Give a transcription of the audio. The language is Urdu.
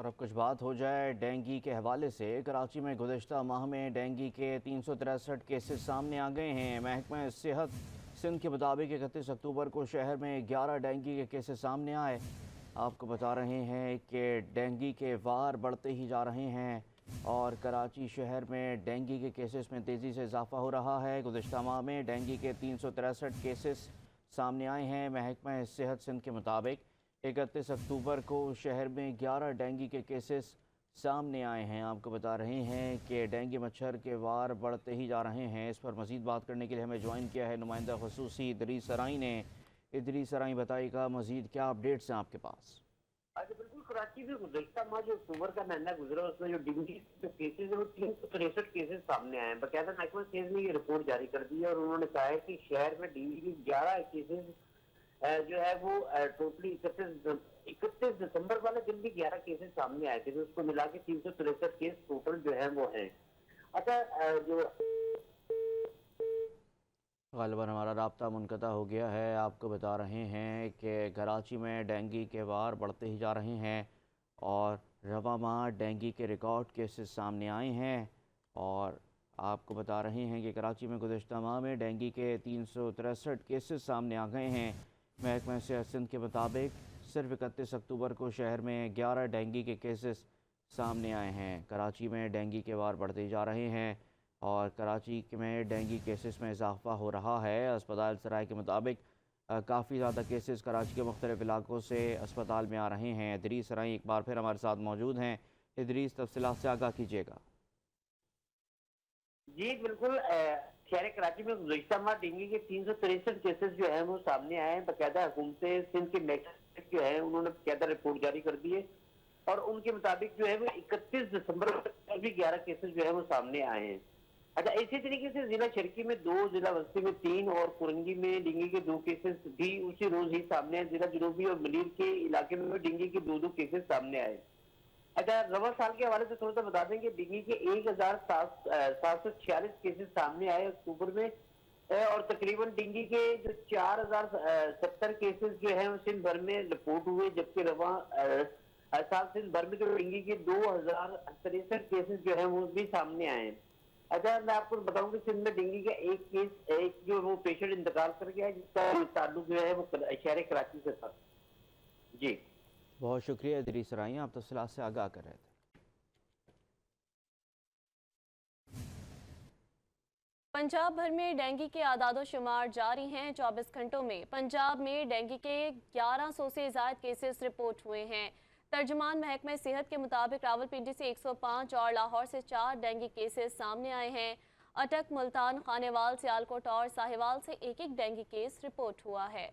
اور اب کچھ بات ہو جائے ڈینگی کے حوالے سے۔ کراچی میں گزشتہ ماہ میں ڈینگی کے 363 کیسز سامنے آ گئے ہیں۔ محکمہ صحت سندھ کے مطابق 31 اکتوبر کو شہر میں 11 ڈینگی کے کیسز سامنے آئے۔ آپ کو بتا رہے ہیں کہ ڈینگی کے وار بڑھتے ہی جا رہے ہیں اور کراچی شہر میں ڈینگی کے کیسز میں تیزی سے اضافہ ہو رہا ہے۔ گزشتہ ماہ میں ڈینگی کے 363 کیسز سامنے آئے ہیں۔ محکمہ صحت سندھ کے مطابق 31 اکتوبر کو شہر میں 11 ڈینگی کے کیسز سامنے آئے ہیں۔ آپ کو بتا رہے ہیں کہ ڈینگی مچھر کے وار بڑھتے ہی جا رہے ہیں۔ اس پر مزید بات کرنے کے لیے ہمیں جوائن کیا ہے نمائندہ خصوصی ادریس سرائی نے۔ ادریس سرائی بتائیے گا مزید کیا اپڈیٹس ہیں آپ کے پاس؟ بالکل کراچی میں گزشتہ ماہ جو اکتوبر کا مہینہ گزرا اس میں جو ڈینگی کے کیسز ہیں وہ 363 کیسز سامنے آئے ہیں۔ باقاعدہ محکمہ صحت نے یہ رپورٹ جاری کر دی ہے اور انہوں نے کہا ہے کہ شہر میں ڈینگی کی 11 کیسز جو ہے وہ ٹوٹلی 31 دسمبر والے دن بھی 11 کیسز سامنے آئے تھے، اس کو ملا کے 363 کیس ٹوٹل جو ہے وہ ہیں۔ اچھا جو غالباً ہمارا رابطہ منقطع ہو گیا ہے۔ آپ کو بتا رہے ہیں کہ کراچی میں ڈینگی کے وار بڑھتے ہی جا رہے ہیں اور رواں ماہ ڈینگی کے ریکارڈ کیسز سامنے آئے ہیں اور آپ کو بتا رہے ہیں کہ کراچی میں گزشتہ ماہ میں ڈینگی کے 363 کیسز سامنے آ گئے ہیں۔ محکمہ صحت سندھ کے مطابق صرف 31 اکتوبر کو شہر میں 11 ڈینگی کے کیسز سامنے آئے ہیں۔ کراچی میں ڈینگی کے وار بڑھتے جا رہے ہیں اور کراچی میں ڈینگی کیسز میں اضافہ ہو رہا ہے۔ اسپتال سرائے کے مطابق کافی زیادہ کیسز کراچی کے مختلف علاقوں سے اسپتال میں آ رہے ہیں۔ ادریس سرائی ایک بار پھر ہمارے ساتھ موجود ہیں۔ ادریس، تفصیلات سے آگاہ کیجیے گا۔ جی بالکل، شہر کراچی میں گزشتہ ماہ ڈینگی کے 363 کیسز جو ہیں وہ سامنے آئے ہیں۔ باقاعدہ حکومت سندھ کے میٹرک جو ہے انہوں نے باقاعدہ رپورٹ جاری کر دی ہے اور ان کے مطابق جو ہے وہ 31 دسمبر کو بھی 11 کیسز جو ہے وہ سامنے آئے ہیں۔ اچھا، اسی طریقے سے ضلع شرکی میں 2، ضلع وسطی میں 3 اور کرنگی میں ڈینگی کے 2 کیسز بھی اسی روز ہی سامنے آئے۔ ضلع جنوبی اور ملیر کے علاقے میں ڈینگی کے 2 کیسز سامنے آئے۔ اچھا، رواں سال کے حوالے سے تھوڑا سا بتا دیں کہ ڈینگی کے 1746 کیسز سامنے آئے اکتوبر میں اور تقریباً ڈینگی کے جو 4070 کیسز جو ہیں سندھ بھر میں رپورٹ ہوئے، جبکہ رواں سال سندھ بھر میں جو ڈینگی کے 2063 کیسز جو ہیں وہ بھی سامنے آئے ہیں۔ اچھا، میں آپ کو بتاؤں کہ سندھ میں ڈینگی کا ایک جو وہ پیشنٹ انتقال کر گیا ہے جس کا تعلق جو ہے وہ شہر کراچی سے تھا۔ جی بہت شکریہ ادریس سرائی، آپ تفصیلات سے آگاہ کر رہے تھے۔ پنجاب بھر میں ڈینگی کے اعداد و شمار جاری ہیں۔ 24 گھنٹوں میں پنجاب میں ڈینگی کے 1100 سے زائد کیسز رپورٹ ہوئے ہیں۔ ترجمان محکمہ صحت کے مطابق راولپنڈی سے 105 اور لاہور سے 4 ڈینگی کیسز سامنے آئے ہیں۔ اٹک، ملتان، خانیوال، سیالکوٹ اور ساہیوال سے ایک ڈینگی کیس رپورٹ ہوا ہے۔